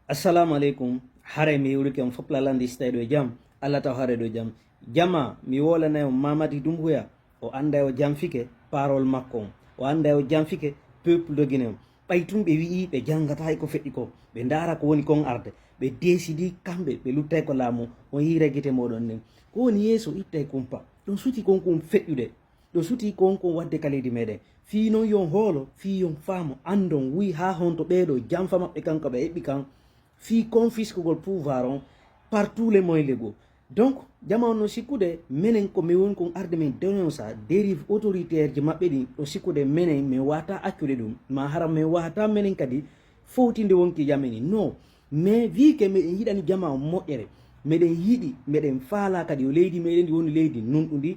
assalamu alaikum. Hare mi wuri kem fop lalandi stay do jam Allah taw hare do jam jama mi wola na mamadi dumbuya o anda o jam fike parole makko o anda o jam fike peuple de Guinée ɓaytum ɓe wi'i ɓe jangata hay ko feƴƴi ko ɓe ndara ko woni kon arde ɓe décidi kamɓe ɓe luttay ko laamu on yire guite moɗon nden ko woni yeeso ittay kumpa ɗum suti konko feƴƴude ɗo suti konko wadde ka leydi meɗen fi noon yon hoolo fi yon faamo andon wi ha honto ɓeɗo jamfa maɓɓe kanko ɓe heɓɓi kan fi confisquegol pouvoir on par tous les moyens légaux. Donc jamano sikkude menen ko mi woni kon arde men dénonça dérive autoritaire ji maɓɓe ɗi ɗo sikkude menen mi wata accude ɗum ma hara mi wata menen kadi fowtinde wonki jameni non mais vi que meɗen yiɗani jama o moƴƴere meɗen yiɗi meɗen faala kadi o leydi meɗen ndi woni leydi nunɗudi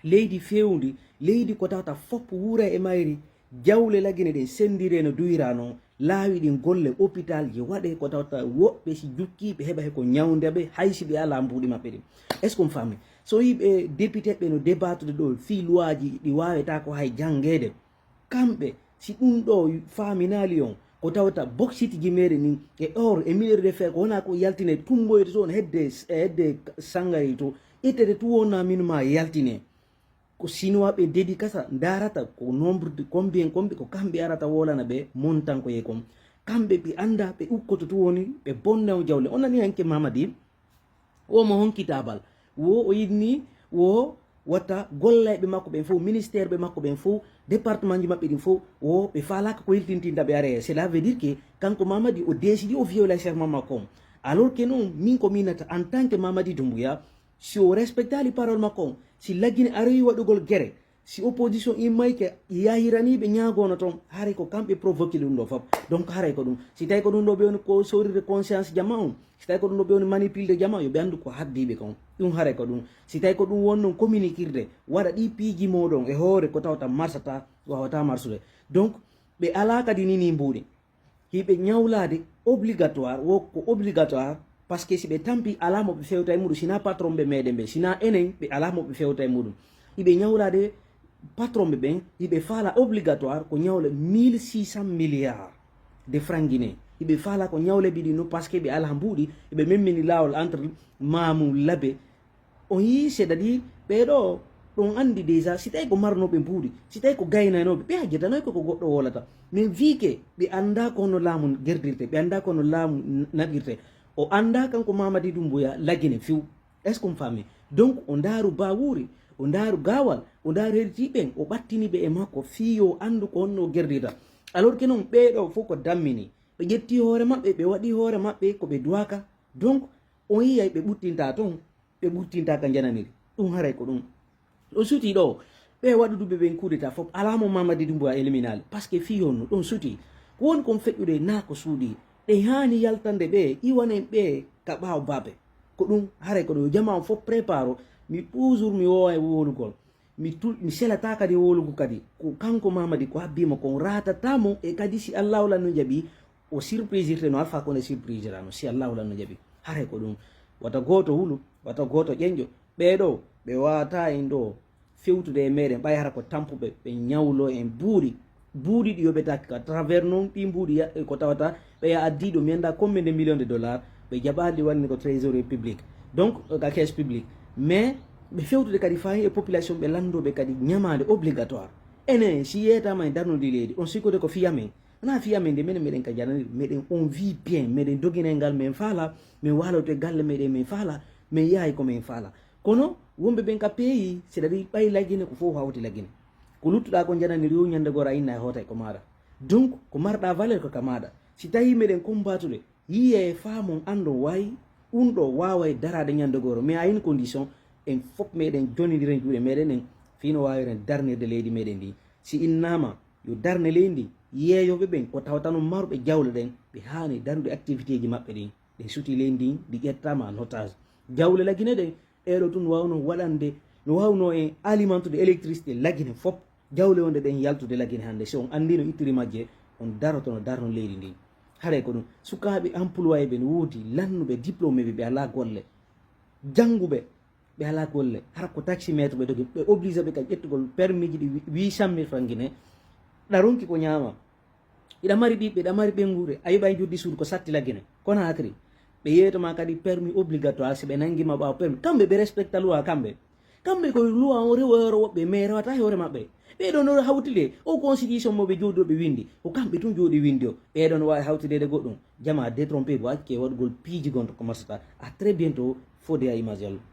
leydi fewndi leydi ko tawta foppo wuura e mayri jawle lagine ɗen sendire no duyira noon laawi ɗin golle hôpital ji waɗe ko tawta woɓɓe si jukkiɓe heɓa heko ñawdeɓe haysi ɓe ala mbuuɗi maɓɓe ɗin est ce que on fammi so yiɓe député ɓe no débattude ɗo fi loi ji ɗi waweta ko hay jangede kamɓe si ɗum ɗo faminali on ko tawta boxiti ji meɗen ni e or e millere de fer ko wona ko yaltine tumboyde toon hedde sangari to ittede tu wonna minuma yaltine ko chinois ɓe dedi kasa darata ko nombre de combien ko kamɓe arata wolana ɓe montan ko ye kom kamɓe ɓe anda ɓe ukkoto to woni ɓe bonnaw jawle on nani hanke mamadi omo honkitabal wo o yidni wo watta gollayɓe makko ɓen fof ministére ɓe makko ɓen fof département ji maɓɓe ɗin fof wo ɓe falaka ko yiltintinta ɓe are cela veut dire que kanko mamadi o décidi o viola serment makko on alors que non min ko minata en tant que mamadi Doumbouya si o respectali parole makko si laggine aroyi waɗugol guere si opposition immay ke yahiraniɓe ñagono toon haray ko kamɓe provoqué ɗum ɗo foof donc haray ko ɗum si tawi ko ɗum ɗo ɓe woni ko soride conscience jama on si tawi ko ɗum ɗo ɓe woni manipulde jama yo ɓe andu ko haddiɓe kon ɗum haray ko ɗum si tawi ko ɗum wonnon communiquirde waɗa ɗi piiji moɗon e hoore ko tawta marsata wawata marsude donc ɓe ala kadi nini mbuuɗi hiɓe ñawlade obligatoire wo ko obligatoire par ce que si ɓe tampi ala mo ɓe fewta e muɗum sina patron ɓe meɗen ɓe sina enen ɓe ala mo ɓe fewta e muɗum hiɓe ñawlade patron ɓe ɓen hiɓe faala obligatoire ko ñawle 1600 milliards de franc guiné hiɓe faala ko ñawle ɓiɗi no par ce que ɓe ala mbuuɗi eɓe memmini lawol entre mamou labe on yi seeɗa ɗi ɓeɗo ɗon andi déjà si tawi ko marnoɓe mbuuɗi si tawi ko gaynanoɓe ɓe hajjatanoy koko goɗɗo wolata mais vi que ɓe anda kono laamu gerdirte ɓe anda kono laamu naɗirte o anda kanko Mamadi Doumbouya lagine few est ce qu'on famille donc o ndaaru bawuri o ndaaru gawal o ndaaru heritiɓen o ɓattiniɓe e makko fiyo andu ko honno gerdirta alors que noon ɓeɗo fof ko dammini ɓe ƴetti hoore maɓɓe ɓe waɗi hoore maɓɓe koɓe duwaka donc on yiyay ɓe ɓurtinta toon ɓe ɓurtintaka jananiri ɗum haray ko ɗum ɗo suti ɗo ɓe waɗuduɓe ɓen kudeta fof alamo Mamadi Doumbouya éliminali par ce que fiyonno ɗon suti ko woni kon feƴƴude na ko suuɗi ɗe hani yaltande ɓe iwanen ɓe ka ɓaw babe ko ɗum haray ko ɗo jama on fof prépare mi toujours mi wowa e wolugol mi selata kadi wolugo kadi ko kanko Mamadi ko habbima kon ratatamo e kadi si allahu lan no jaaɓi o surprise irte no alpha kone surprise rano si allahu lan no jaaɓi haray ko ɗum wata goto hulu wata goto ƴenƴo ɓeɗo ɓe wata en ɗo fewtude e meɗen ɓay hara ko tampuɓe ɓe ñawlo en buuɗi ɗi yoɓe takki à travers noon ɗi mbuuɗi ko tawata ɓe addiɗo mi anda combien de millions de dollars ɓe jaɓali wanni ko trésorier public donc ka caisse public mais ɓe fewtude kadi fayi e population ɓe landoɓe kadi ñamade obligatoire enen si yeytama e darnodi leydi on sikkude ko fiyamen wona fiyamen nde minen meɗen ka jananir meɗen on vit bien meɗen doguinel ngal min faala min waloto e galle meɗen min faala min yahay komin faala kono wonɓe ɓen ka peeyi seɗa ɗi ɓay laggine ko fof hawti laggine ko luttuɗa ko jananir yo ñande gora inna e hoota e ko maɗa donc ko marɗa valeur ko ka maɗa si tawi meɗen combatude yiye e faamon ando wayi ɗum ɗo wawa e darade ñande goro mais à une condition en fof meɗen jonidiren juuɗe meɗen en fino wawiren darnirde leydi meɗen ndi si innama yo darne leydi ndi yeeyoɓe ɓen ko tawtano marɓe jawle ɗen ɓe hani darude activité ji maɓɓe ɗin ɗe suuti leydi ndi ɗi ƴettama en otage jawle laggine ɗen ɗeɗo tun wawno waɗande no wawno en alimentude électricité laggine fof jawle wonde ɗen yaltude laggine hannde so on andi no ittiri majje on daroto no darno leydi ndi haray ko ɗum sukaɓe employé ɓe no woodi lannuɓe diplômé ɓe ala golle jannguɓe ɓe ala golle hara ko taximétre ɓe dogi ɓe obligé ɓe kadi ƴettugol permis ji ɗi 800 000 franc guiné ɗa ronki ko ñaama ida mari ɓiɓɓe ida mari ɓengure a yiɓa joddi suudu ko sattila guine kono hakri ɓe yeytoma kadi permis obligatoire si ɓe nanguima ɓawa permis kamɓe ɓe respecta loi kamɓe koye loi o rewoyoro woɓɓe mais rewata hoore maɓɓe ɓeɗon no hawtide o constitution mo ɓe jooɗoɓe windi ko kamɓe tun jooɗi windi o ɓeɗon wawi hawtidede goɗɗum jama détrompé bo acce waɗgol piiji gonto commenceta à très bientôt fode à image yallah